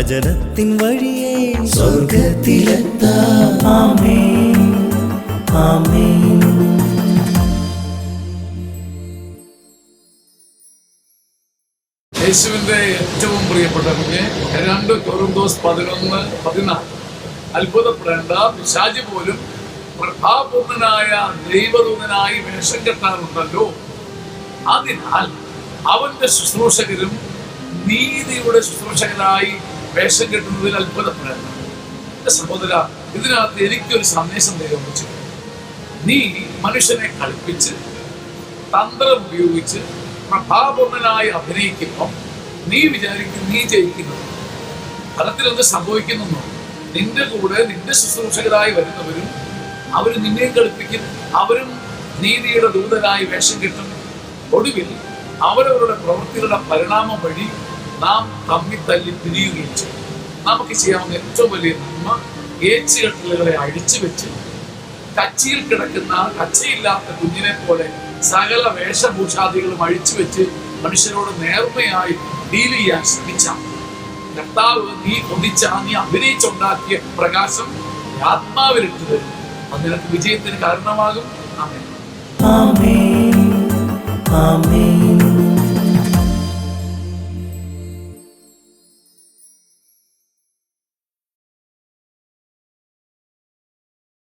വചനത്തിൻ വഴിയെ സ്വർഗത്തിലെത്താം. ആമേൻ, ആമേൻ. യേശുവിന്റെ ഏറ്റവും പ്രിയപ്പെട്ട കുഞ്ഞ് 2 കൊരിന്തോസ് 11:14 അത്ഭുതപ്പെടേണ്ട, പിശാച് പോലും പ്രഭാപൂർണനായ ദൈവദൂതനായി വേഷം കെട്ടാറുണ്ടല്ലോ. അതിനാൽ അവന്റെ ശുശ്രൂഷകരും നീതിയുടെ ശുശ്രൂഷകരായി വേഷം കെട്ടുന്നതിൽ അത്ഭുതപ്പെടേണ്ട. എന്റെ സഹോദര, ഇതിനകത്ത് എനിക്കൊരു സന്ദേശം നിയോഗിച്ചു. നീ മനുഷ്യനെ കളിപ്പിച്ച് തന്ത്രം ഉപയോഗിച്ച് പ്രഭാപൂർണനായി അഭിനയിക്കുമ്പോൾ നീ വിചാരിക്കും നീ ജയിക്കുന്നു. ഫലത്തിൽ എന്ത് സംഭവിക്കുന്നു? നിന്റെ കൂടെ നിന്റെ ശുശ്രൂഷകരായി വരുന്നവരും അവർ നിന്നെയും കളിപ്പിക്കും. അവരും നീതിയുടെ ദൂതനായി വേഷം കിട്ടും. ഒടുവിൽ അവരവരുടെ പ്രവൃത്തികളുടെ പരിണാമം വഴി നാം തമ്മിൽ തല്ലി പിരിയുകയും ചെയ്യും. നമുക്ക് ചെയ്യാവുന്ന ഏറ്റവും വലിയ നന്മ ഏച്ചുകെട്ടലുകളെ അഴിച്ചു വെച്ച് കച്ചിയിൽ കിടക്കുന്ന കച്ചയില്ലാത്ത കുഞ്ഞിനെ പോലെ സകല വേഷഭൂഷാദികളും അഴിച്ചു വെച്ച് മനുഷ്യരോട് നേർമയായി ഡീൽ ചെയ്യാൻ ശ്രമിച്ചാൽ കർത്താവ് നീ കൊതിച്ച, നീ അഭിനയിച്ചുണ്ടാക്കിയ പ്രകാശം ആത്മാവിലിട്ട് തരും. അത് നിനക്ക് വിജയത്തിന് കാരണമാകും. ആമേൻ, ആമേൻ, ആമേൻ.